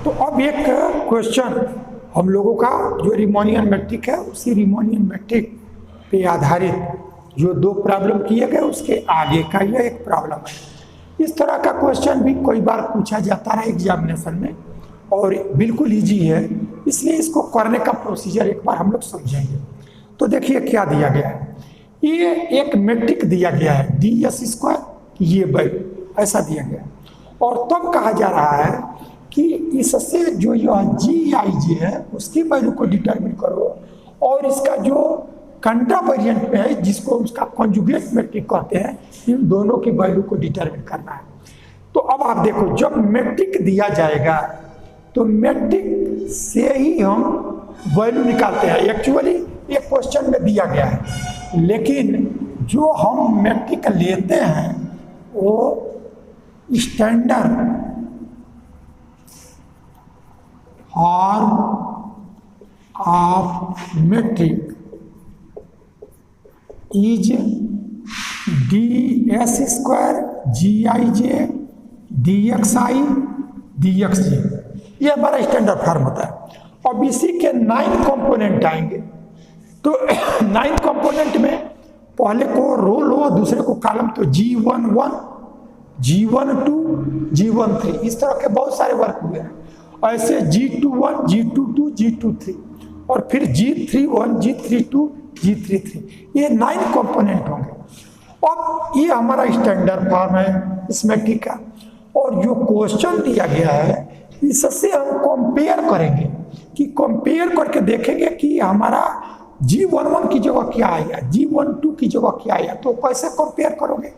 तो अब एक क्वेश्चन हम लोगों का जो रिमोनियन मैट्रिक है उसी रिमोनियन मैट्रिक पे आधारित जो दो प्रॉब्लम किए गए उसके आगे का यह एक प्रॉब्लम है। इस तरह का क्वेश्चन भी कई बार पूछा जाता है एग्जामिनेशन में और बिल्कुल इजी है, इसलिए इसको करने का प्रोसीजर एक बार हम लोग समझेंगे। तो देखिए क्या दिया गया है, ये एक मैट्रिक दिया गया है डी एस स्क्वायर ये वैल्यू ऐसा दिया गया है और तब कहा जा रहा है कि इससे जो यह जी आई जे है उसकी वैल्यू को डिटरमिन करो और इसका जो कंट्रा वेरिएंट में है जिसको उसका कॉन्जुगेट मैट्रिक कहते हैं इन दोनों की वैल्यू को डिटरमिन करना है। तो अब आप देखो जब मैट्रिक दिया जाएगा तो मैट्रिक से ही हम वैल्यू निकालते हैं। एक्चुअली ये क्वेश्चन में दिया गया है, लेकिन जो हम मैट्रिक लेते हैं वो standard form of metric is D S square G I J D X I D X J, ये हमारा स्टैंडर्ड फॉर्म होता है। अब इसी के 9 कंपोनेंट आएंगे, तो 9 कंपोनेंट में पहले को रो लो दूसरे को कॉलम, तो G11 G12 G13 इस तरह के बहुत सारे वर्क हुए हैं। ऐसे G21 G22 G23 और फिर G31 G32 G33, ये 9 कंपोनेंट होंगे। अब ये हमारा स्टैंडर्ड फॉर्म है इस मैट्रिक का और जो क्वेश्चन दिया गया है इससे हम कंपेयर करेंगे कि कंपेयर करके देखेंगे कि हमारा G11 की जगह क्या आया, G12 की जगह क्या आया। तो कैसे कंपेयर करोगे,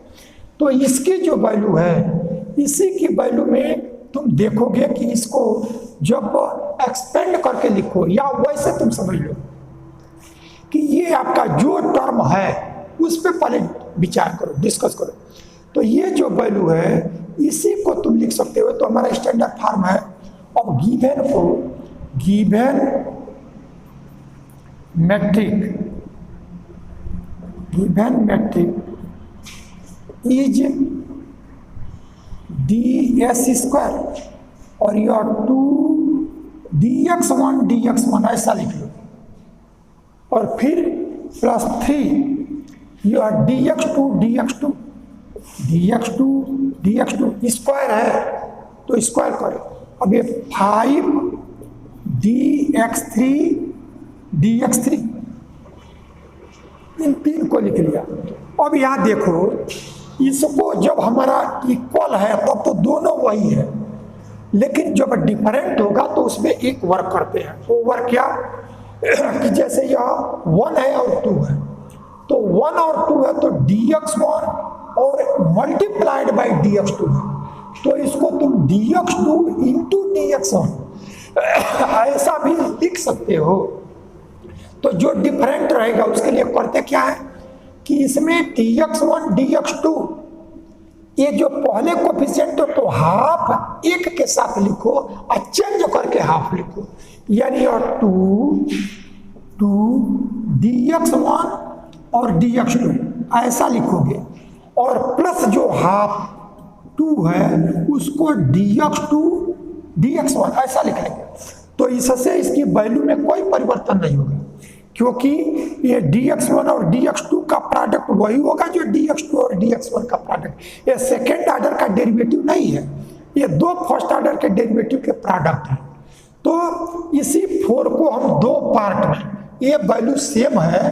तो इसकी जो वैल्यू है इसी की वैल्यू में तुम देखोगे कि इसको जब एक्सपेंड करके लिखो या वैसे तुम समझ लो कि ये आपका जो टर्म है उस पर पहले विचार करो, डिस्कस करो। तो ये जो वैल्यू है इसी को तुम लिख सकते हो। तो हमारा स्टैंडर्ड फॉर्म है अब गिवन को given matrix is D S square और यह 2 dx1 ऐसा लिख लो और फिर +3 यह dx2 स्क्वायर है तो स्क्वायर करो। अब ये 5 dx3 इन 3 को लिख लिया। अब यहाँ देखो इसको जब हमारा इक्वल है तब तो दोनों वही है, लेकिन जब डिफरेंट होगा तो उसमें एक वर्क करते हैं। वो वर्क क्या कि जैसे यह 1 है और 2 है, तो 1 और 2 है तो dx1 और मल्टीप्लाइड बाई dx2 है, तो इसको तुम dx2 इंटू dx1 ऐसा भी लिख सकते हो। तो जो डिफरेंट रहेगा उसके लिए करते क्या है कि इसमें dx1 dx2 ये जो पहले कोफिशिएंट तो हाफ एक के साथ लिखो और चेंज करके हाफ लिखो, यानी और 2 dx1 और dx2 ऐसा लिखोगे और प्लस जो हाफ 2 है उसको dx2 dx1 ऐसा लिख लेंगे। तो इससे इसकी वैल्यू में कोई परिवर्तन नहीं होगा क्योंकि ये dx1 और dx2 का प्रोडक्ट वही होगा जो dx2 और dx1 का प्रोडक्ट। ये सेकेंड ऑर्डर का डेरिवेटिव नहीं है, ये 2 फर्स्ट ऑर्डर के डेरिवेटिव के प्रोडक्ट हैं। तो इसी 4 को हम 2 पार्ट में, ये वैल्यू सेम है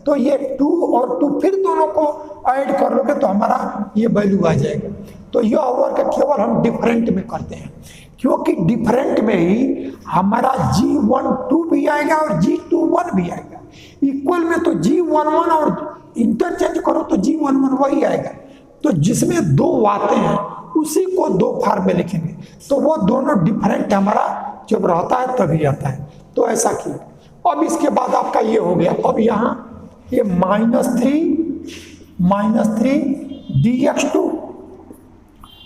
तो ये 2 और 2 फिर दोनों को ऐड कर लोगे तो हमारा ये वैल्यू आ जाएगा। तो यह वर्क केवल हम डिफरेंट में करते हैं क्योंकि डिफरेंट में ही हमारा G12 भी आएगा और G21 भी आएगा। इक्वल में तो G11 और इंटरचेंज करो तो G11 वही आएगा। तो जिसमें 2 आते हैं उसी को 2 फॉर्म में लिखेंगे, तो वो दोनों डिफरेंट हमारा जब रहता है तभी आता है। तो ऐसा किया। अब इसके बाद आपका ये हो गया। अब यहाँ ये -3 dx2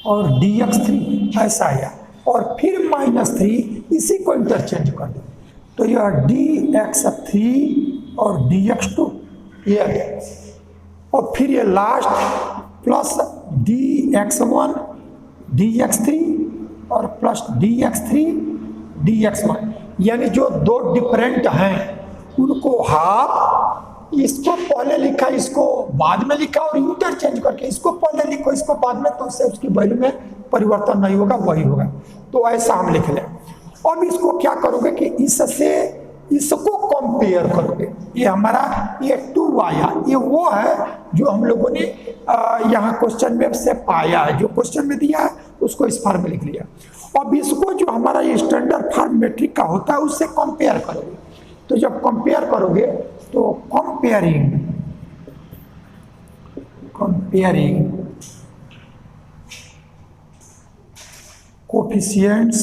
और dx3 ऐसा आया और फिर -3 इसी को इंटरचेंज कर दो तो यह dx3 और dx2 ये आ गया और फिर ये लास्ट प्लस dx1 dx3 और प्लस dx3 dx1, यानी जो दो डिफरेंट हैं उनको हाफ, इसको पहले लिखा इसको बाद में लिखा और इंटरचेंज करके इसको पहले लिखो इसको बाद में, तो उससे उसकी वैल्यू में परिवर्तन नहीं होगा, वही होगा। तो ऐसा हम लिख लें। अब इसको क्या करोगे कि इससे इसको कंपेयर करोगे। ये हमारा ये 2 आया, ये वो है जो हम लोगों ने यहाँ क्वेश्चन में से पाया है, जो क्वेश्चन में दिया है उसको इस फॉर्म में लिख लिया। अब इसको जो हमारा ये स्टैंडर्ड फॉर्म मैट्रिक का होता है उससे कंपेयर करोगे। तो जब कंपेयर करोगे तो comparing coefficients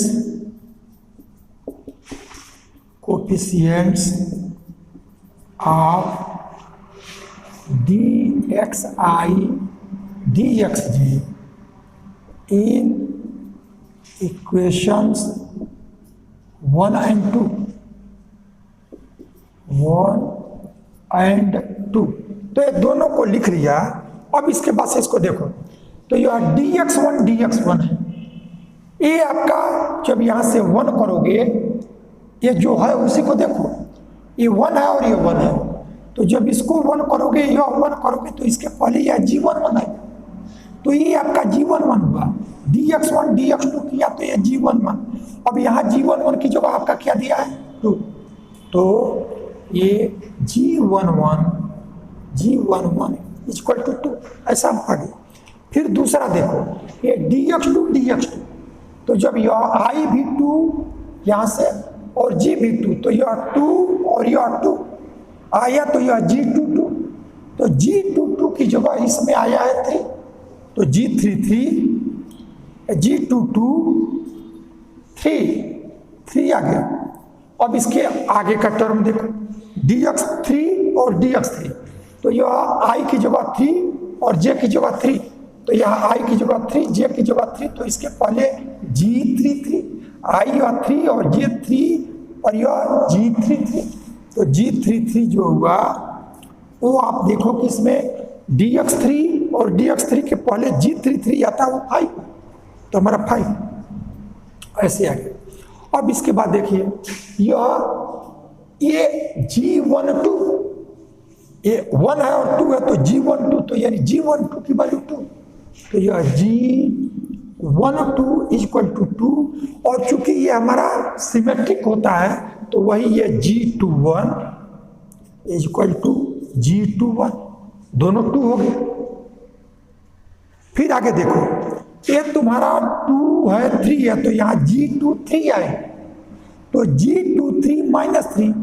of dxi dxj in equations 1 and 2, 1 and 2, तो ये दोनों को लिख लिया। अब इसके बाद से इसको देखो, तो यह dx1 है, ये आपका जब यहाँ से 1 करोगे, ये जो है उसी को देखो, ये 1 है और ये 1 है, तो जब इसको 1 करोगे यह 1 करोगे तो इसके पहले यह g1 है, तो ये आपका g1 हुआ। dx1 dx2 किया तो ये g1। अब यहाँ g1 की जगह आपका क्या दिया है 2, तो ये g11 इक्वल टू 2, ऐसा हम पढ़े। फिर दूसरा देखो, ये dx2, तो जब यह i भी 2 यहाँ से और g भी 2, तो यह 2 और यह 2 आया, तो यह g22, तो g22 की जगह इसमें आया है 3, तो g33, g22 3 आ गया। अब इसके आगे का टर्म देखो, dx3 और dx3, तो यह i की जगह 3 और j की जगह 3, तो यहाँ i की जगह 3 j की जगह 3, तो इसके पहले g33, i यह 3 और j 3 और यह g33, तो g33 जो हुआ वो आप देखो कि इसमें dx3 और dx3 के पहले g33 आता है, वो 5, तो हमारा 5 ऐसे आ गया। अब इसके बाद देखिए ये g12, ये 1 है और 2 है, तो g12, तो यानी g12 की वैल्यू 2, तो यह g12 इक्वल टू 2, और चूंकि ये हमारा सिमेट्रिक होता है तो वही ये g21 इक्वल टू g21, दोनों 2 हो गए। फिर आगे देखो, ये तुम्हारा 2 है 3 है, तो यहाँ g23 आए, तो g23 -3,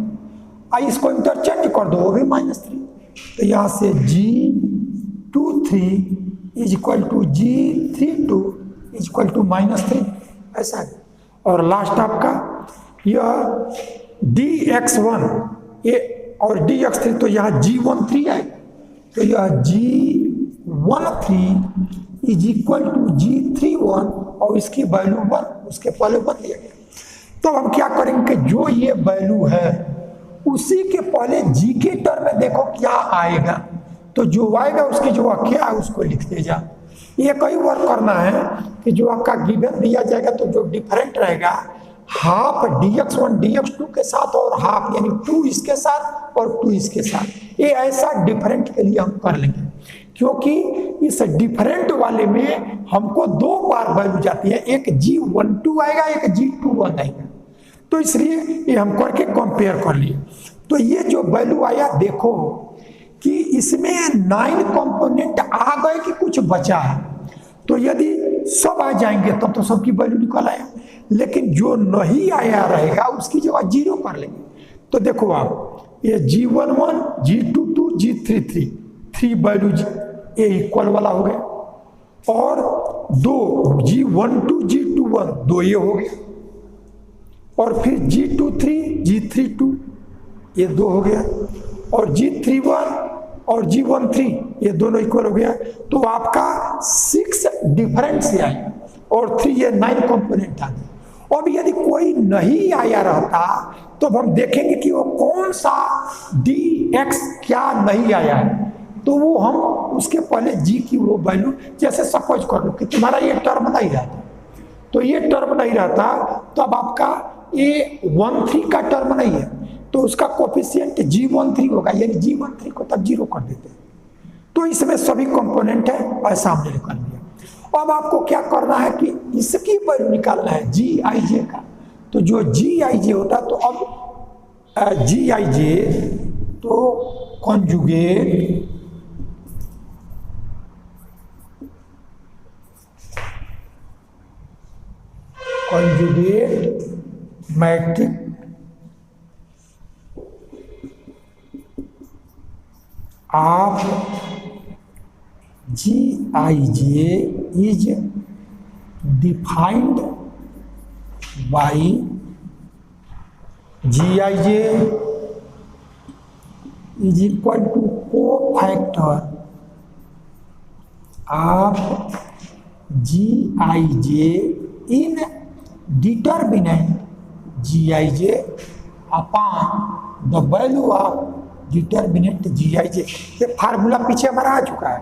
आई इसको इंटरचेंज कर दो, वो भी -3, तो यहाँ से g23 equal to g32 equal to -3, ऐसा है। और लास्ट आपका यह dx1 ये और dx3, तो यहाँ g13 आए, तो यह g13 is equal to g31, और इसकी वैल्यू 1, उसके पहले 1 दिया गया। तो हम क्या करेंगे, जो ये वैल्यू है उसी के पहले g के टर्म में देखो क्या आएगा, तो जो आएगा उसकी जो क्या है उसको लिखते जा। ये कई बार करना है कि जो आपका गिवन दिया जाएगा तो जो डिफरेंट रहेगा हाफ dx1 dx2 के साथ और हाफ यानी 2 इसके साथ और 2 इसके साथ, ये ऐसा डिफरेंट के लिए हम कर लेंगे, क्योंकि इस डिफरेंट वाले में हमको 2 बार वैल्यू जाती है, एक g12 आएगा एक g21 आएगा, तो इसलिए ये हम करके कंपेयर कर लिए। तो ये जो वैल्यू आया देखो कि इसमें 9 कंपोनेंट आ गए कि कुछ बचा है, तो यदि सब आ जाएंगे तब तो सबकी वैल्यू निकल आया, लेकिन जो नहीं आया रहेगा उसकी जगह 0 कर लेंगे। तो देखो आप ये g11 g22 g33 3 वैल्यू ये इक्वल वाला हो गया, और 2 g12 g21 2 ये हो गया, और फिर g23 g32 ये 2 हो गया, और g31 और g13 ये दोनों इक्वल हो गया, तो आपका 6 डिफरेंट से आए और 3 ये 9 कंपोनेंट आ गए। अब यदि कोई नहीं आया रहता तो हम देखेंगे कि वो कौन सा dx क्या नहीं आया है, तो वो हम उसके पहले g की वो वैल्यू, जैसे सपोज कर लो कि तुम्हारा ये टर्म नहीं रहता, तो ये टर्म नहीं रहता, तो अब आपका A13 का टर्म नहीं है, तो उसका कोफिशिएंट G13 होगा, यानी G13 को तब 0 कर देते हैं। तो इसमें सभी कंपोनेंट है, ऐसा हमने कर दिया। अब आपको क्या करना है कि इसकी वैल्यू निकालना है Gij का। तो जो Gij होता है, तो अब Gij तो conjugate matrix of Gij is defined by Gij is equal to cofactor of Gij in determinant Gij upon the value of determinant Gij। ये फार्मूला पीछे हमारा आ चुका है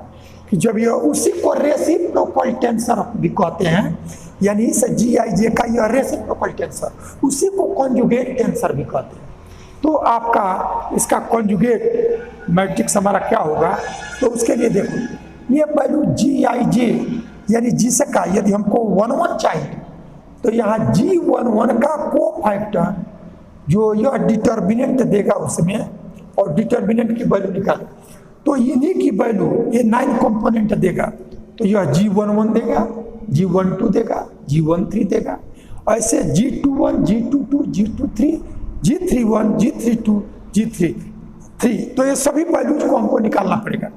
कि जब ये उसी को रेसिप्रोकल टेंसर भी कहते हैं, यानी इस Gij का यह रेसिप्रोकल टेंसर, उसी को कॉन्जुगेट टेंसर भी कहते हैं। तो आपका इसका कॉन्जुगेट मैट्रिक्स हमारा क्या होगा, तो उसके लिए देखो ये वैल्यू Gij यानी जिसका यदि हमको 1 1 चाहिए, तो यहाँ G11 का कोफैक्टर जो यह डिटर्मिनेंट देगा उसमें, और डिटर्मिनेंट की वैल्यू निकाले, तो इन्हीं की वैल्यू ये 9 कंपोनेंट देगा, तो यह G11 देगा, G12 देगा, G13 देगा, ऐसे G21, G22, G23, G31, G32, G33, तो ये सभी वैल्यूज को हमको निकालना पड़ेगा।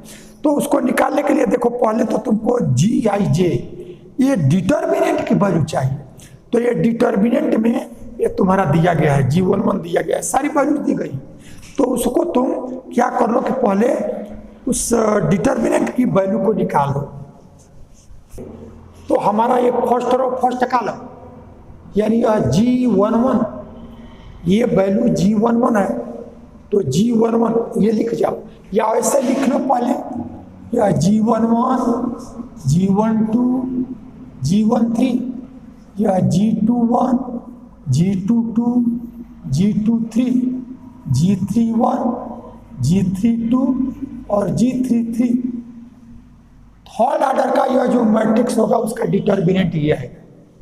तो उसको निकालने के लिए देखो पहले तो तुमको Gij ये डिटर्मिनेंट की वैल्यू चाहिए, तो ये डिटर्मिनेंट में ये तुम्हारा दिया गया है, G11 दिया गया है, सारी वैल्यू दी गई। तो उसको तुम क्या कर लो कि पहले उस डिटर्मिनेंट की वैल्यू को निकाल लो। तो हमारा ये फर्स्ट रो फर्स्ट कॉलम, यानी G11 ये वैल्यू G11 है, तो G11 ये लिख जाओ, या ऐसे लिख लो पहले, या G11, G12, G13, या G21, G22, G23, G31, G32 और G33। थर्ड ऑर्डर का यह जो मैट्रिक्स होगा उसका डिटर्मिनेंट ये है।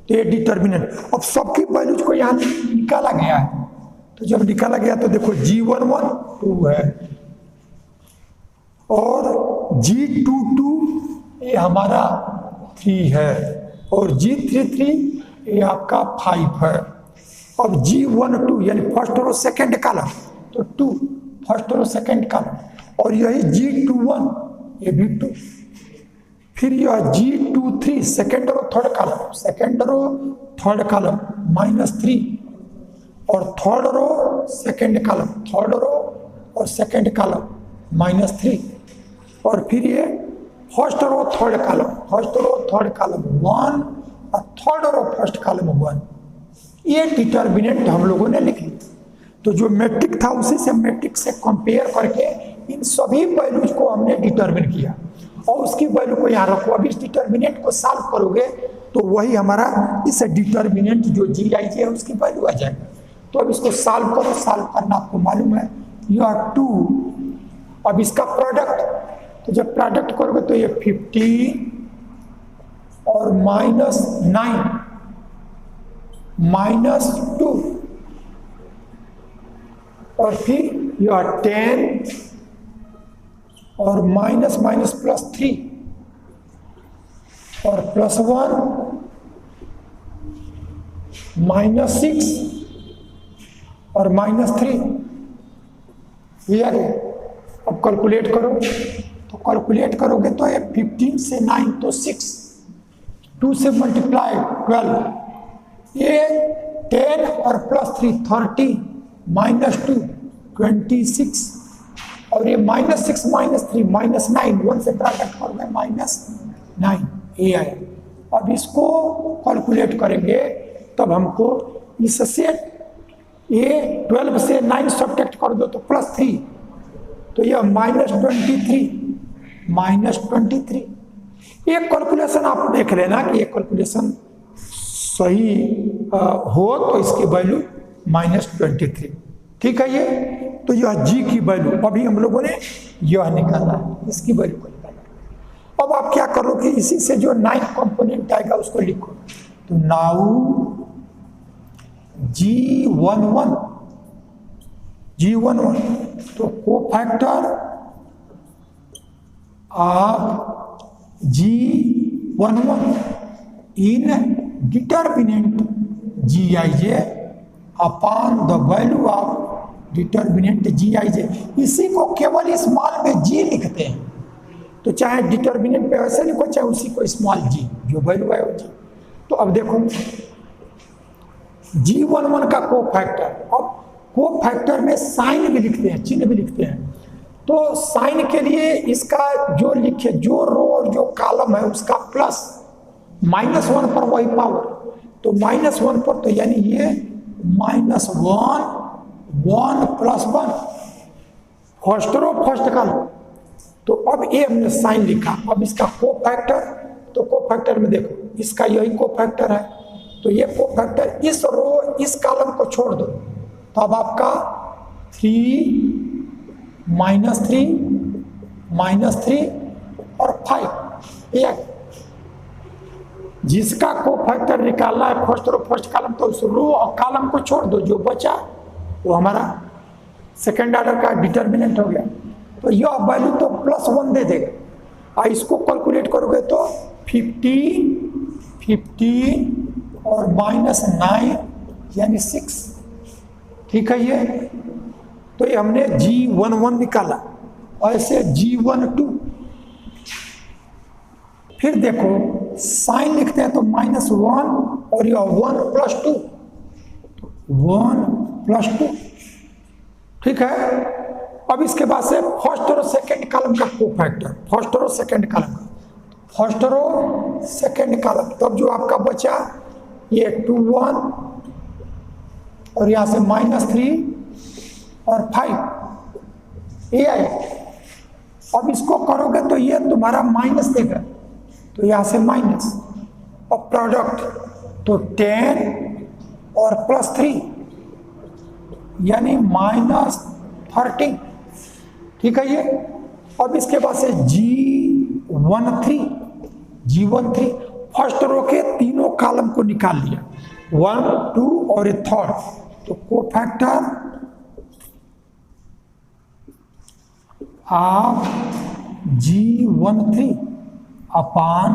तो ये डिटर्मिनेंट, अब सबकी वैल्यूज को यहाँ निकाला गया है, तो जब निकाला गया तो देखो G11 2 है, और G22 ये हमारा 3 है, और G33 ये आपका 5 है। अब G12 यानी फर्स्ट रो सेकंड कॉलम, तो 2 फर्स्ट रो सेकंड कॉलम, और यही G21 ये भी 2, फिर यह G23 second row third column, second row third column -3, और third row second column, third row और सेकंड कॉलम -3, और फिर ये first row third column, first row third column 1, और थर्ड रो फर्स्ट कॉलम 1। ये डिटर्मिनेंट हम लोगों ने लिख लिया। तो जो मैट्रिक था उसी से मैट्रिक से कंपेयर करके इन सभी वैल्यूज को हमने डिटर्मिन किया, और उसकी वैल्यू को यहाँ रखो। अब इस डिटर्मिनेंट को सॉल्व करोगे तो वही हमारा इस डिटर्मिनेंट जो Gij है उसकी वैल्यू आ जाएगा। तो अब इसको सॉल्व करो, सॉल्व करना आपको मालूम है, यह 2, अब इसका प्रोडक्ट, तो जब प्रोडक्ट करोगे तो ये 15 और -9 -2, और फिर यह 10 और -+3 और +1 -6 और -3, ये आ गया। अब कैलकुलेट करो, तो कैलकुलेट करोगे तो ये 15 से 9 तो 6, 2 से मल्टीप्लाई 12, ये 10 और +3 30 -2 26, और ये -6 -3 -9, 1 से प्रोडक्ट करोगे -9, ये आया। अब इसको कैलकुलेट करेंगे तब हमको इससे ये 12 से 9 सब्ट्रैक्ट कर दो तो +3, तो यह -23 एक कैलकुलेशन आप देख लेना कि ये कैलकुलेशन सही हो तो इसकी वैल्यू -23। ठीक है ये। तो यह जी की वैल्यू अभी हम लोगों ने यह निकाला है, इसकी वैल्यू को निकाला। अब आप क्या करोगे, इसी से जो 9 कंपोनेंट आएगा उसको लिखो। तो नाउ G11 तो cofactor of G11 in determinant Gij upon the value of determinant Gij। इसी को केवल स्मॉल में जी लिखते हैं, तो चाहे डिटर्मिनेंट पे ऐसे लिखो चाहे उसी को स्मॉल जी, जो वैल्यू है वो जी। तो अब देखो G11 का कोफैक्टर, अब कोफैक्टर में साइन भी लिखते हैं, चिन्ह भी लिखते हैं। तो साइन के लिए इसका जो लिखे, जो रो और जो कॉलम है उसका प्लस -1 पर वही पावर, तो -1 पर, तो यानी ये -1 1 + 1 फर्स्ट रो फर्स्ट कॉलम। तो अब ये हमने साइन लिखा। अब इसका कोफैक्टर, तो कोफैक्टर में देखो इसका यही कोफैक्टर है, तो ये कोफैक्टर इस रो इस कॉलम को छोड़ दो, तो अब आपका 3 -3 और 5 एक, जिसका कोफैक्टर निकालना है फर्स्ट रो फर्स्ट कॉलम, तो उस रो और कॉलम को छोड़ दो, जो बचा वो हमारा सेकेंड ऑर्डर का डिटर्मिनेंट हो गया। तो यह वैल्यू तो +1 दे देगा, और इसको कैलकुलेट करोगे तो 15 और -9 यानी 6। ठीक है ये। तो ये हमने G11 निकाला, और ऐसे G12। फिर देखो साइन लिखते हैं तो -1 और यह 1 + 2, 1 + 2। ठीक है। अब इसके बाद से फर्स्ट और सेकंड कॉलम का कोफैक्टर, फर्स्ट और सेकंड कॉलम का, फर्स्ट रो सेकंड कॉलम, तब जो आपका बचा ये 2 1 और यहाँ से -3 और 5 ये आए। अब इसको करोगे तो ये तुम्हारा माइनस देगा, तो यहाँ से माइनस, और प्रोडक्ट तो 10 और +3 यानी -13। ठीक है ये। अब इसके बाद से G13 फर्स्ट रो के तीनों कॉलम को निकाल लिया, 1 2 और ए थर्ड, तो cofactor of G13 upon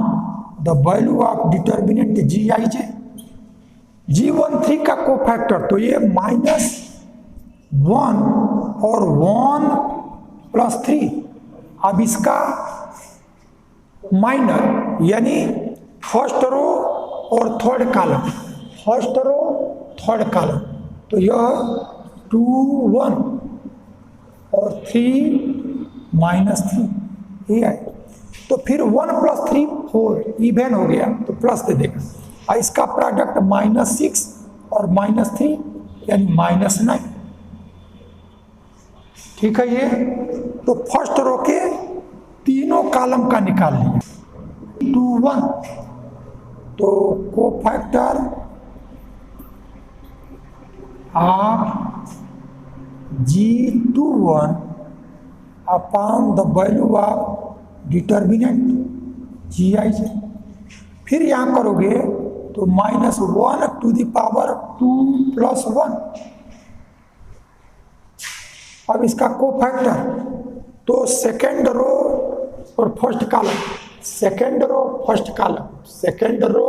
the value of determinant Gij। G13 का कोफैक्टर तो ये -1 और 1 + 3। अब इसका माइनर यानी फर्स्ट रो और third column, first row third column, तो यह 2 1 और 3 -3 ये है। तो फिर 1 + 3 4 इवेन हो गया, तो प्लस दे देगा। और इसका प्रोडक्ट -6 और -3 यानी -9। ठीक है ये। तो फर्स्ट रो के तीनों कॉलम का निकाल लिया, 2 1, तो cofactor of G21 upon the value of determinant Gij। फिर यहाँ करोगे तो -1 to the power 2 + 1। अब इसका कोफैक्टर तो सेकेंड रो और first column, second row first column, second row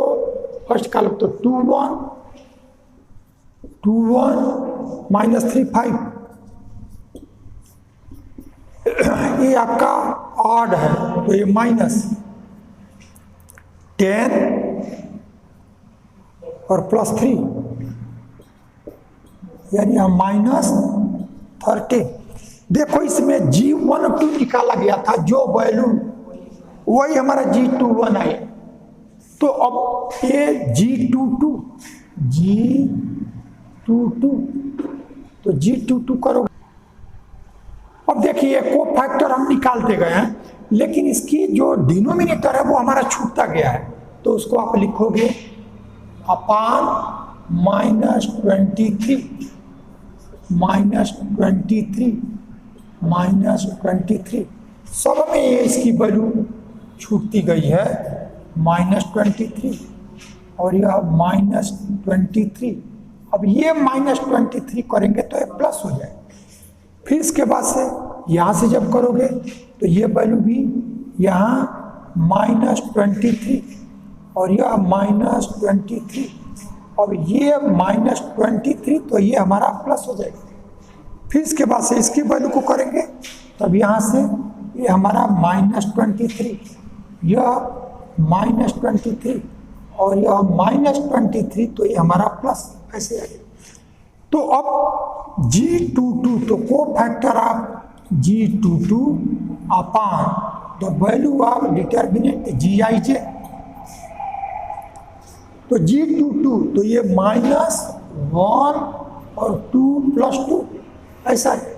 first column, तो 2 1 -3 5। ये आपका ऑड है, तो ये -10 और +3 यानी हम -13। देखो इसमें G12 निकाला गया था, जो वैल्यू वही हमारा G21 आया। तो अब ये G22 तो G22 करोगे। अब देखिए कोफैक्टर हम निकालते गए हैं, लेकिन इसकी जो डिनोमिनेटर है वो हमारा छूटता गया है, तो उसको आप लिखोगे अपान -23 -23 सब में ये इसकी वैल्यू छूटती गई है -23 और यह -23। अब ये -23 करेंगे तो ये प्लस हो जाएगा। फिर इसके बाद से यहाँ से जब करोगे तो ये वैल्यू भी यहाँ -23 और यह -23। अब ये -23 तो ये हमारा प्लस हो जाएगा। फिर इसके बाद से इसकी वैल्यू को करेंगे तब यहाँ से ये हमारा -23, यह -23 और यह -23 तो ये हमारा प्लस ऐसे आएगा। तो अब G22 तो को factor of G22 upon the value of determinant Gij। तो G22 तो ये -1 और 2 + 2 ऐसा है।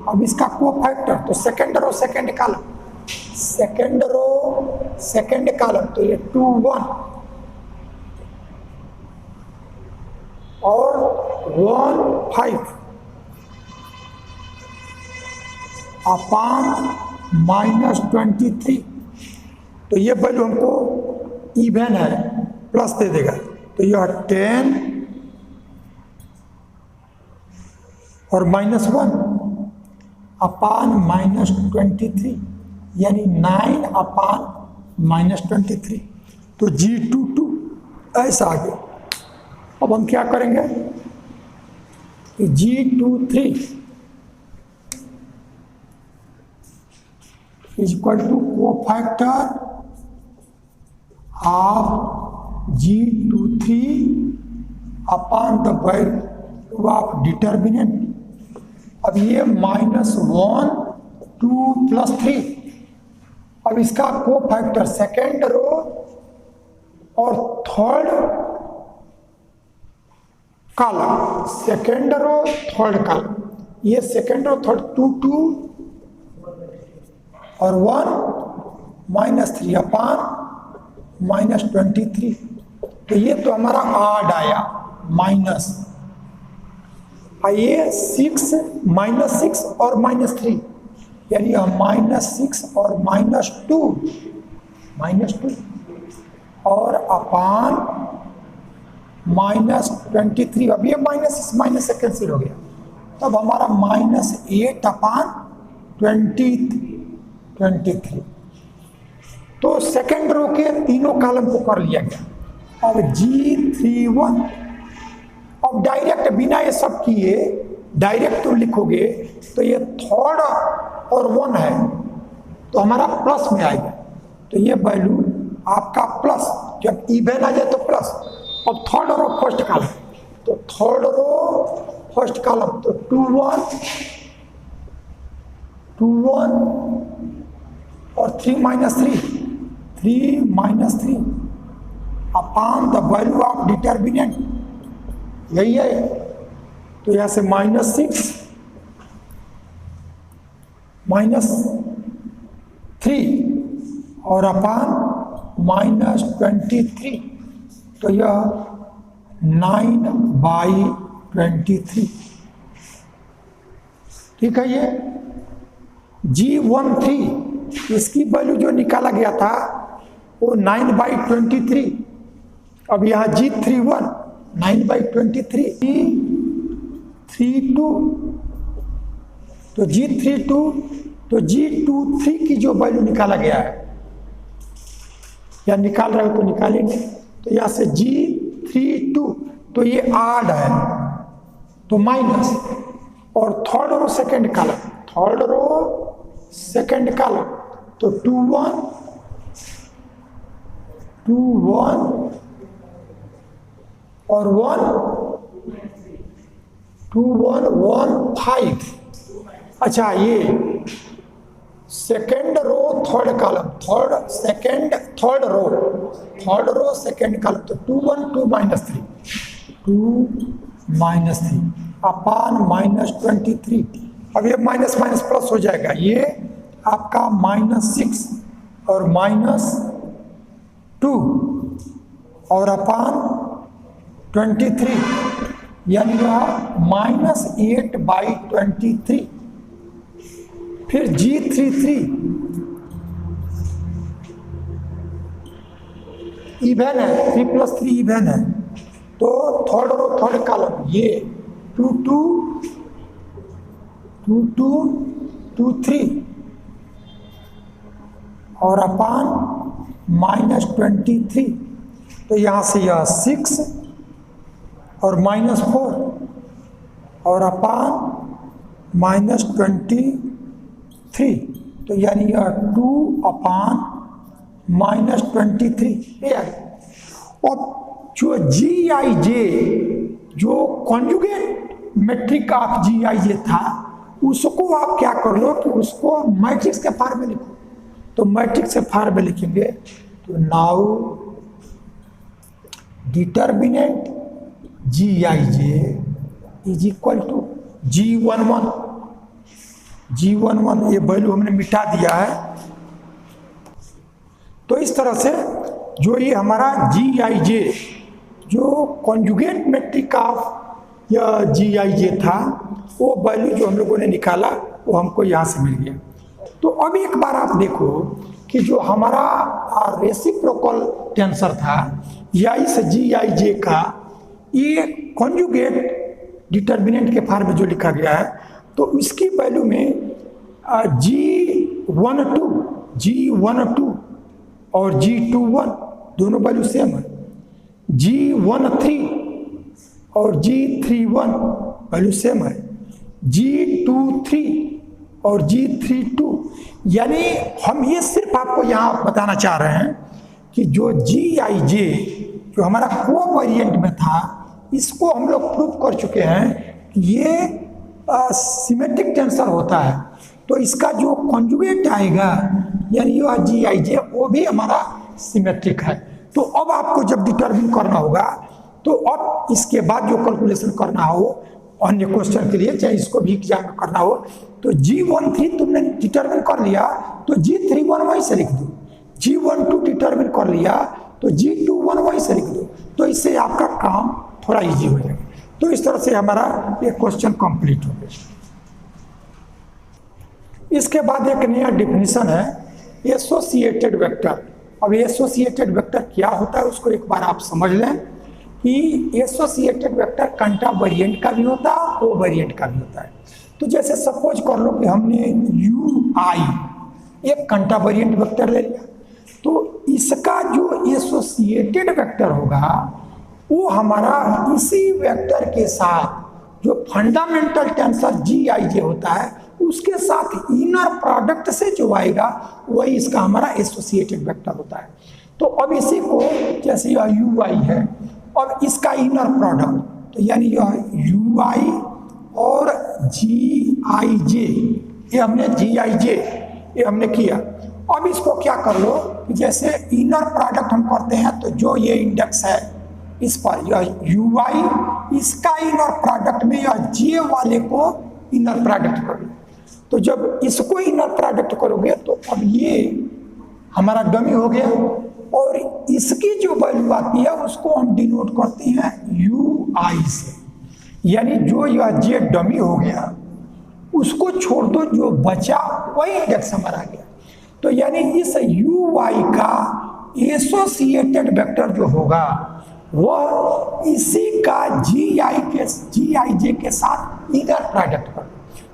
अब इसका को फैक्टर तो सेकेंड रो सेकेंड कॉलम तो ये 2 1 और 1 5 अपान -23 तो ये वैल्यू हमको इवन है प्लस दे देगा तो यह 10 और -1 अपान -23 यानी 9 अपान -23 तो G22 ऐसा आ गया। अब हम क्या करेंगे कि G23 equal to cofactor of G23 upon the value of determinant. अब ये -1 2 + 3। अब इसका को फैक्टर सेकेंड रो और third column, second row third column, ये सेकेंड रो थर्ड 2 2 और 1 -3 अपान -23 तो ये तो हमारा आड आया माइनस। ये 6 -6 और -3 यानी -6 और -2 और अपान -23। अब ये माइनस से कैंसिल हो गया तब हमारा -8 अपान 23। तो सेकेंड रो के तीनों कॉलम को कर लिया गया। अब G31 अब डायरेक्ट बिना ये सब किए डायरेक्ट तो लिखोगे तो ये थर्ड और 1 है तो हमारा प्लस में आएगा। तो ये वैल्यू आपका प्लस, जब इवन आ जाए तो प्लस। अब थर्ड रो फर्स्ट कॉलम तो थर्ड रो फर्स्ट कॉलम तो 2 1 और 3 -3 अपान द वैल्यू ऑफ डिटर्मिनेंट यही है। तो यहाँ से -6 -3 और अपान -23 तो यह 9/23। ठीक है। ये G13 इसकी वैल्यू जो निकाला गया था वो 9/23। अब यहाँ G31 9/23 G32 तो G23 की जो वैल्यू निकाला गया है या निकाल रहे हो तो निकालेंगे। तो यहाँ से G32 तो ये आड है तो माइनस और थर्ड रो सेकेंड कॉलम तो 2 1 और 1 5। अच्छा ये second row third column third row second column तो 2 1 2 -3 अपान -23। अब ये माइनस प्लस हो जाएगा। ये आपका -6 और -2 और अपान 23, यानी -8/23। फिर G33 इवन है, 3 + 3 इवन है, तो थर्ड रो थर्ड कॉलम ये 2 2 2 2 2 3 और अपान -23। तो यहाँ से यह 6 और -4 और अपान -23, तो यानी यह 2/-23। और जो GIJ, जो कॉन्जुगेट मैट्रिक ऑफ GIJ था, उसको आप क्या कर लो कि उसको मैट्रिक्स के फॉर्म में लिखो। तो मैट्रिक्स के फॉर्म में लिखेंगे तो now determinant GIJ is equal to G11। ये वैल्यू हमने मिटा दिया है। तो इस तरह से जो ये हमारा GIJ, जो कॉन्जुगेट मैट्रिक ऑफ या GIJ था, वो वैल्यू जो हम लोगों ने निकाला वो हमको यहाँ से मिल गया। तो अब एक बार आप देखो कि जो हमारा रेसिप्रोकल टेंसर था I से GIJ का, ये कॉन्जुगेट डिटर्मिनेंट के फॉर्म में जो लिखा गया है, तो इसकी वैल्यू में G12 और G21 दोनों वैल्यू सेम है। G13 और G31 वैल्यू सेम है। G23 और G32, यानी हम ये सिर्फ आपको यहाँ बताना चाह रहे हैं कि जो GIJ जो हमारा कोवेरिएंट में था, इसको हम लोग प्रूव कर चुके हैं कि ये सिमेट्रिक टेंसर होता है। तो इसका जो कॉन्जुगेट आएगा, यानी यह GIJ, वो भी हमारा सिमेट्रिक है। तो अब आपको जब डिटरमिन करना होगा, तो अब इसके बाद जो कैलकुलेशन करना हो अन्य क्वेश्चन के लिए, चाहे इसको भी एग्जाम में करना हो, तो G13 तुमने डिटरमिन कर लिया तो G31 वहीं से लिख दो। G12 डिटरमिन कर लिया तो G21 वहीं से लिख दो। तो इससे आपका काम थोड़ा इजी हो जाएगा। तो इस तरह से हमारा ये क्वेश्चन कंप्लीट हो गया। इसके बाद एक नया डिफिनीशन है एसोसिएटेड वेक्टर। अब एसोसिएटेड वेक्टर क्या होता है उसको एक बार आप समझ लें कि एसोसिएटेड वेक्टर कंट्रावेरिएंट का भी होता है, कोवेरिएंट का भी होता है। तो जैसे सपोज कर लो कि हमने UI एक कंट्रावेरिएंट वेक्टर ले लिया, तो इसका जो एसोसिएटेड वेक्टर होगा वो हमारा इसी वेक्टर के साथ जो फंडामेंटल टेंसर GIJ होता है उसके साथ इनर प्रोडक्ट से जो आएगा वही इसका हमारा एसोसिएटेड वेक्टर होता है। तो अब इसी को, जैसे यह UI है, अब इसका इनर प्रोडक्ट, तो यानी यह UI और GIJ, ये हमने GIJ ये हमने किया। अब इसको क्या कर लो कि जैसे इनर प्रोडक्ट हम करते हैं, तो जो ये इंडेक्स है इस पर यह UI, इसका इनर प्रोडक्ट में यह J वाले को इनर प्रोडक्ट कर लो। तो जब इसको इनर प्रोडक्ट करोगे तो अब ये हमारा डमी हो गया, और इसकी जो वैल्यू आती है उसको हम डिनोट करते हैं UI से। यानी जो यह J डमी हो गया उसको छोड़ दो, जो बचा वही इंडेक्स हमारा आ गया। तो यानी इस UI का एसोसिएटेड वेक्टर जो होगा वह इसी का GIJ के साथ इनर प्रोडक्ट कर।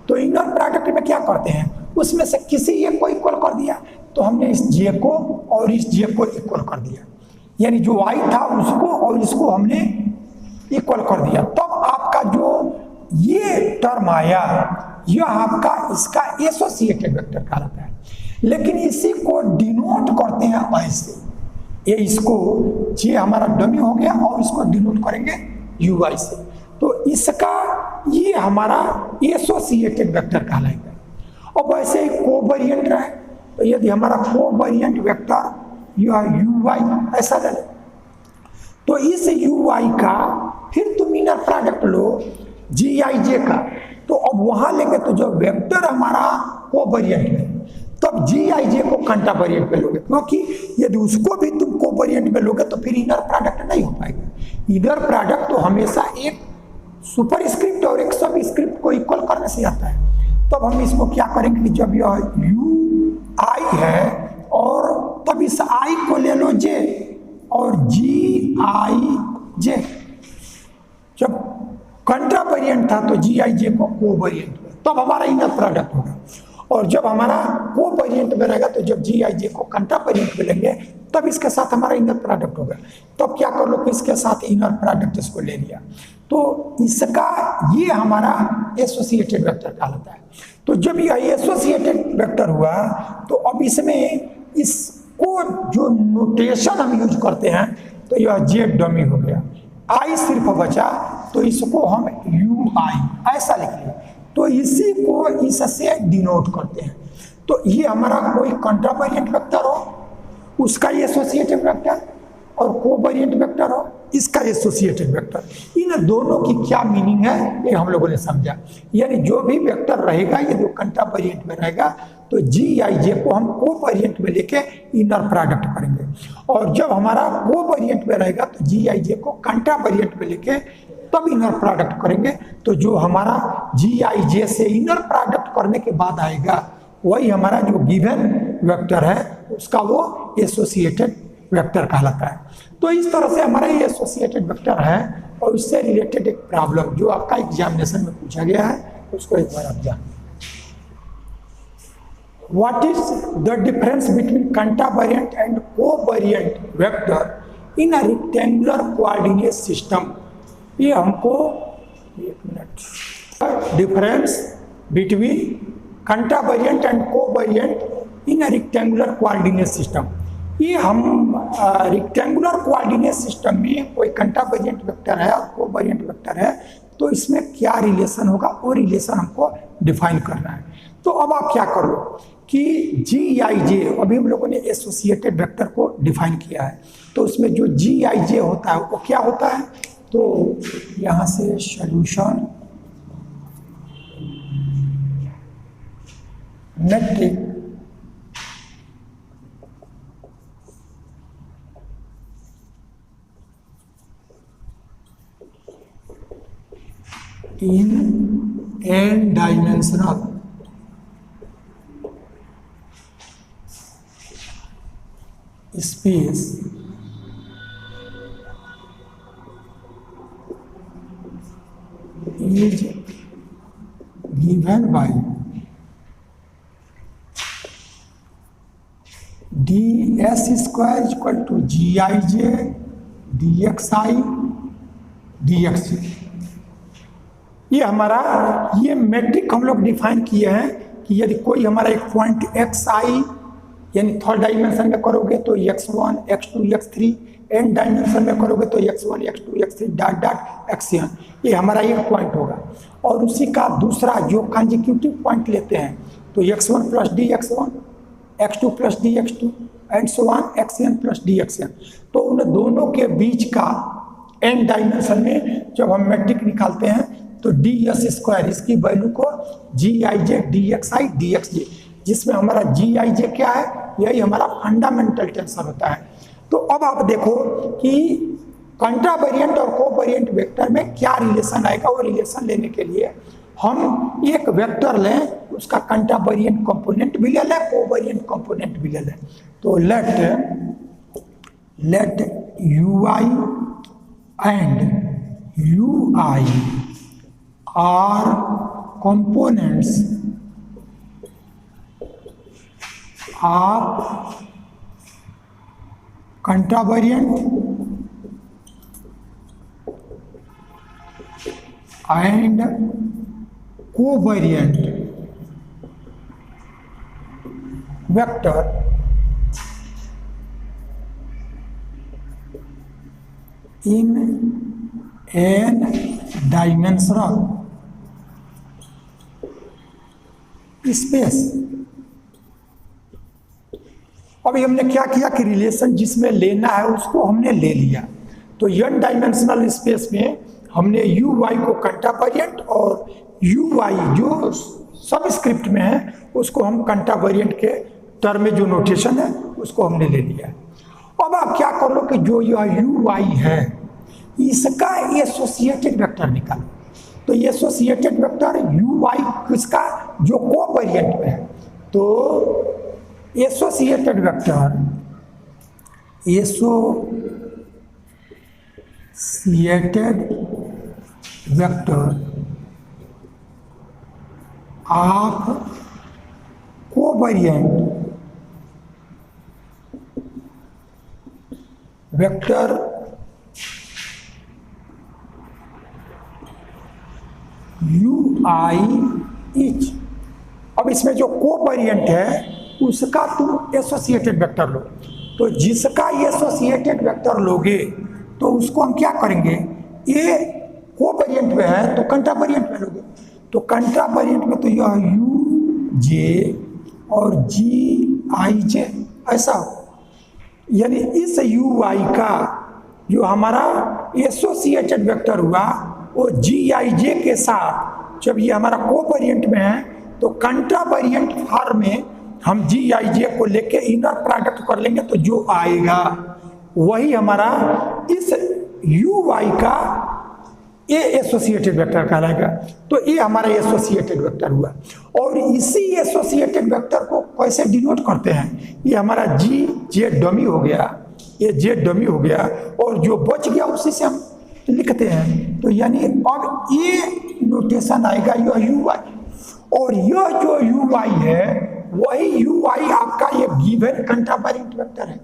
तो इनर प्रोडक्ट में क्या करते हैं, उसमें से किसी एक को इक्वल कर दिया, तो हमने इस J को और इस J को इक्वल कर दिया, यानी जो I था उसको और इसको हमने इक्वल कर दिया। तब आपका जो ये टर्म आया यह आपका इसका एसोसिएटेड वेक्टर कहलाता है। लेकिन इसी को डिनोट करते हैं ऐसे, ये इसको J हमारा डमी हो गया और इसको डिनोट करेंगे UI से। तो इसका ये हमारा एसोसिएटेड वेक्टर कहलाएगा। और वैसे ही कोवेरिएंट रहे, तो यदि हमारा कोवेरिएंट वेक्टर यह UI ऐसा ले, तो इस UI का फिर तुम इनर प्रोडक्ट लो GIJ का, तो अब वहां लेंगे तो जो वेक्टर हमारा कोवेरिएंट है, तब GIJ को कंट्रावेरिएंट पे लोगे, क्योंकि यदि उसको भी तुम कोवेरिएंट में लोगे तो फिर इनर प्रोडक्ट नहीं हो पाएगा। इनर प्रोडक्ट तो हमेशा एक सुपर स्क्रिप्ट और एक सब स्क्रिप्ट को इक्वल करने से आता है। तब हम इसको क्या करेंगे कि जब यह यू आई है और तब इस आई को ले लो जे और जी आई जे, जब कंट्रावेरिएंट था तो जी आई जे को कोवेरिएंट में, तब हमारा इनर प्रोडक्ट होगा। और जब हमारा कोवेरिएंट में रहेगा तो जब जी आई जे को कंट्रावेरिएंट में लेंगे तब इसके साथ हमारा इनर प्रोडक्ट होगा। तब क्या कर लो कि इसके साथ इनर प्रोडक्ट इसको ले लिया तो इसका ये हमारा एसोसिएटेड वेक्टर कहलाता है। तो जब यह एसोसिएटेड वेक्टर हुआ तो अब इसमें इसको जो नोटेशन हम यूज करते हैं तो यह जेड डमी हो गया, आई सिर्फ बचा तो इसको हम यू आई ऐसा लिख लिया। तो इसी को इससे डिनोट करते हैं। तो ये हमारा कोई कंट्रावेरिएंट वेक्टर हो उसका एसोसिएटेड वेक्टर और कोवेरिएंट वेक्टर हो इसका एसोसिएटेड वेक्टर, इन दोनों की क्या मीनिंग है ये हम लोगों ने समझा। यानी जो भी वेक्टर रहेगा ये जो कंट्रावेरिएंट में रहेगा तो जी आई जे को हम कोवेरिएंट में लेके इनर प्रोडक्ट करेंगे, और जब हमारा कोवेरिएंट में रहेगा तो जी आई जे को कंट्रावेरिएंट में लेके तब इनर प्रोडक्ट करेंगे। तो जो हमारा जी आई जे से इनर प्रोडक्ट करने के बाद आएगा वही हमारा जो गिवन वेक्टर है उसका वो एसोसिएटेड वेक्टर कहलाता है। तो इस तरह से हमारा ये एसोसिएटेड वेक्टर है और इससे रिलेटेड एक प्रॉब्लम जो आपका एग्जामिनेशन में पूछा गया है उसको एक बार आप जान। What is the difference between contravariant and covariant vector in a rectangular coordinate system? ये हमको एक minute, difference between contravariant and covariant in a rectangular coordinate system. ये हम रेक्टेंगुलर कोऑर्डिनेट सिस्टम में कोई कंट्रावेरिएंट वेक्टर है और कोवेरिएंट वेक्टर है तो इसमें क्या रिलेशन होगा वो रिलेशन हमको डिफाइन करना है। तो अब आप क्या कर लो कि जी आई जे, अभी हम लोगों ने एसोसिएटेड वेक्टर को डिफाइन किया है तो उसमें जो जी आई जे होता है वो क्या होता है, तो यहाँ से solution matrix in n-dimensional space is given by ds square is equal to gij dxi dxj। ये हमारा ये मैट्रिक हम लोग डिफाइन किए हैं कि यदि कोई हमारा एक पॉइंट एक्स आई यानी थर्ड डायमेंशन में करोगे तो x1 x2 x3, N dimension में करोगे तो x1 x2 x3 dot dot xn, ये हमारा एक पॉइंट होगा। और उसी का दूसरा जो कंसेक्यूटिव पॉइंट लेते हैं तो x1 plus D x1, x2 plus D x2 and so on xn plus D xn। तो उन दोनों के बीच का एन डायमेंशन में जब हम मैट्रिक निकालते हैं तो डी एस स्क्वायर इसकी वैल्यू को G I J D X I D X J, जिसमें हमारा जी आई जे क्या है, यही हमारा फंडामेंटल टेंशन होता है। तो अब आप देखो कि कंट्रावेरिएंट और कोवेरिएंट वेक्टर में क्या रिलेशन आएगा। वो रिलेशन लेने के लिए हम एक वेक्टर लें, उसका कंट्रावेरिएंट कंपोनेंट भी ले लें, कोवेरिएंट कंपोनेंट भी ले लें। तो let you I and you I are components of contravariant and covariant vector in n-dimensional space. अभी हमने क्या किया कि रिलेशन जिसमें लेना है उसको हमने ले लिया। तो n डायमेंशनल स्पेस में हमने यू वाई को कंट्रावेरिएंट और यू वाई जो सब स्क्रिप्ट में है उसको हम कंट्रावेरिएंट के टर्म में जो नोटेशन है उसको हमने ले लिया। अब अब आप क्या कर लो कि जो यह यू आई है इसका एसोसिएटेड वेक्टर निकालो। तो एसोसिएटेड वेक्टर यू आई किसका, जो कोवेरिएंट में है, तो associated vector of covariant vector U I etch. अब इसमें जो कोवेरिएंट है उसका तुम एसोसिएटेड वेक्टर लो। तो जिसका एसोसिएटेड वेक्टर लोगे तो उसको हम क्या करेंगे, ये कोवेरिएंट में है तो कंट्रावेरिएंट में लोगे। तो कंट्रावेरिएंट में तो यह यू जे और जी आई जे ऐसा हो, यानी इस यू आई का जो हमारा एसोसिएटेड वेक्टर हुआ वो जी आई जे के साथ, जब ये हमारा कोवेरिएंट में है तो कंट्रावेरिएंट फॉर्म में हम जी आई जे को लेके इनर प्रोडक्ट कर लेंगे, तो जो आएगा वही हमारा इस यू आई का ए एसोसिएटेड वेक्टर कहलाएगा। तो ये हमारा एसोसिएटेड वेक्टर हुआ। और इसी एसोसिएटेड वेक्टर को कैसे डिनोट करते हैं, ये हमारा जी जे डमी हो गया, ये जे डमी हो गया, और जो बच गया उसी से हम लिखते हैं। तो यानी अब ये नोटेशन आएगा यह यू आई, और यह जो यू आई है वही यू आई आपका ये गिवन कंट्रावेरिएंट वेक्टर है।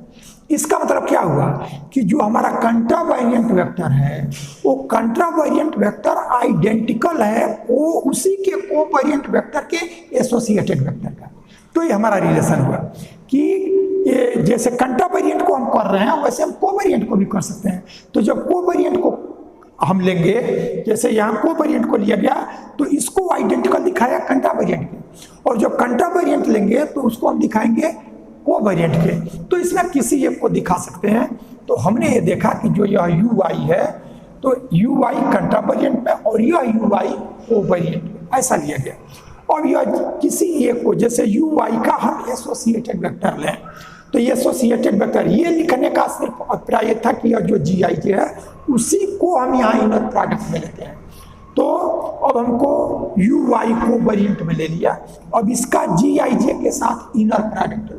इसका मतलब क्या हुआ कि जो हमारा कंट्रावेरिएंट वेक्टर है वो कंट्रावेरिएंट वेक्टर आइडेंटिकल है वो उसी के कोवेरिएंट वेक्टर के एसोसिएटेड वेक्टर का। तो ये हमारा रिलेशन हुआ कि ये जैसे कंट्रावेरिएंट को हम कर रहे हैं वैसे हम कोवेरिएंट को भी कर सकते हैं। तो जब कोवेरिएंट को हम लेंगे, जैसे यहाँ कोवेरिएंट को लिया गया तो इसको आइडेंटिकल दिखाया कंट्रावेरिएंट के, और जब कंट्रावेरिएंट लेंगे तो उसको हम दिखाएंगे कोवेरिएंट के। तो इसमें किसी एक को दिखा सकते हैं। तो हमने ये देखा कि जो यह यू आई है तो यू आई कंट्रावेरिएंट में और यह यू आई कोवेरिएंट में, ऐसा लिया गया। और यह किसी एक को, जैसे यू आई का हम एसोसिएटेड वेक्टर लें तो ये एसोसिएटेड वेक्टर ये लिखने का सिर्फ अभिप्राय था कि यह जो जी आई जे है उसी को हम यहाँ इनर प्रोडक्ट में लेते हैं। तो अब हमको यू आई कोवेरिएंट में ले लिया, अब इसका जी आई जे के साथ इनर प्रोडक्ट लो।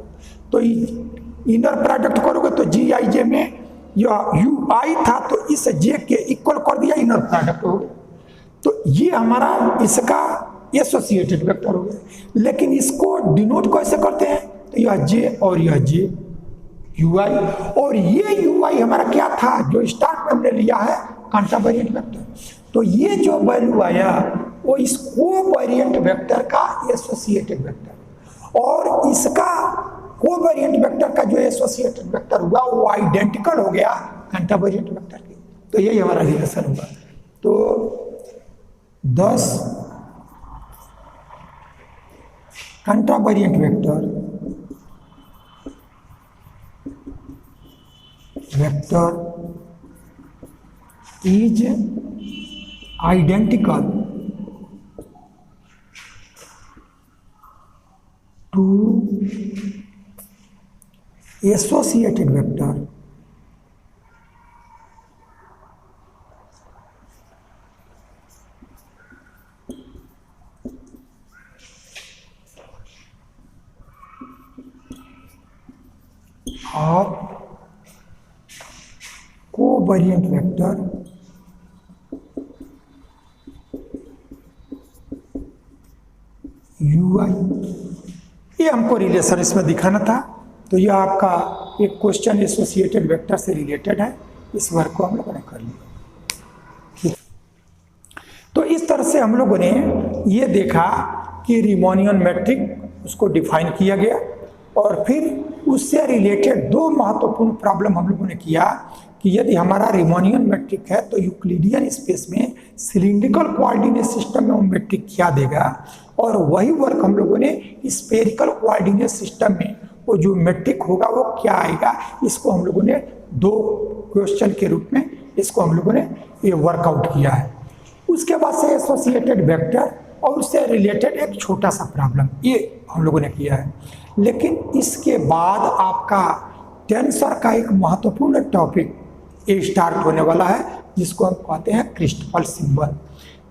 तो इनर प्रोडक्ट करोगे तो जी आई जे में यह यू आई था तो इस जे के इक्वल कर दिया, इनर प्रोडक्ट हो गया। तो ये हमारा इसका एसोसिएटेड वेक्टर हो गया। लेकिन इसको डिनोट कैसे करते हैं, तो यह जे और यह जे यू आई, और ये यू आई हमारा क्या था जो स्टार्ट में हमने लिया है कंट्रावेरिएंट वेक्टर। तो ये जो वैल्यू आया वो इस कोवेरिएंट वेक्टर का एसोसिएटेड वेक्टर, और इसका कोवेरिएंट वेक्टर का जो एसोसिएटेड वेक्टर हुआ वो आइडेंटिकल हो गया कंट्रावेरिएंट वेक्टर के। तो यही हमारा रिलेशन हुआ। तो 10 contravariant vector is identical to associated vector of covariant vector U I. ये हमको रिलेशन इसमें दिखाना था। तो यह आपका एक क्वेश्चन एसोसिएटेड वेक्टर से रिलेटेड है, इस वर्क को हम लोगों ने कर लिया। तो इस तरह से हम लोगों ने ये देखा कि रिमोनियन मैट्रिक उसको डिफाइन किया गया, और फिर उससे रिलेटेड दो महत्वपूर्ण प्रॉब्लम हम लोगों ने किया कि यदि हमारा रिमोनियन मैट्रिक है तो यूक्लिडियन स्पेस में सिलिंड्रिकल कोऑर्डिनेट सिस्टम में वो मैट्रिक क्या देगा, और वही वर्क हम लोगों ने स्फेरिकल कोऑर्डिनेट सिस्टम में वो जो मैट्रिक होगा वो क्या आएगा, इसको हम लोगों ने दो क्वेश्चन के रूप में इसको हम लोगों ने ये वर्कआउट किया है। उसके बाद से एसोसिएटेड वेक्टर और उससे रिलेटेड एक छोटा सा प्रॉब्लम ये हम लोगों ने किया है। लेकिन इसके बाद आपका टेंसर का एक महत्वपूर्ण टॉपिक ये स्टार्ट होने वाला है, जिसको हम कहते हैं क्रिस्टफल सिंबल।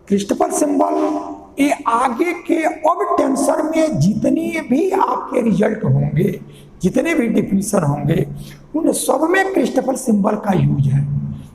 क्रिस्टफल सिंबल ये आगे के अब टेंसर में जितने भी आपके रिजल्ट होंगे, जितने भी डिफिनीशन होंगे, उन सब में क्रिस्टफल सिंबल का यूज है।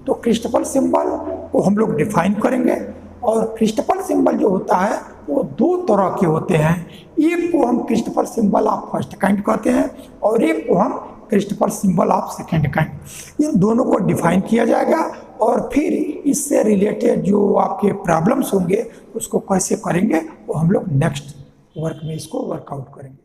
तो क्रिस्टफल सिंबल को हम लोग डिफाइन करेंगे, और क्रिस्टफल सिंबल जो होता है वो दो तरह के होते हैं। एक को हम Christoffel symbol of first kind कहते हैं, और एक को हम Christoffel symbol of second kind. इन दोनों को डिफाइन किया जाएगा, और फिर इससे रिलेटेड जो आपके प्रॉब्लम्स होंगे उसको कैसे करेंगे वो हम लोग नेक्स्ट वर्क में इसको वर्कआउट करेंगे।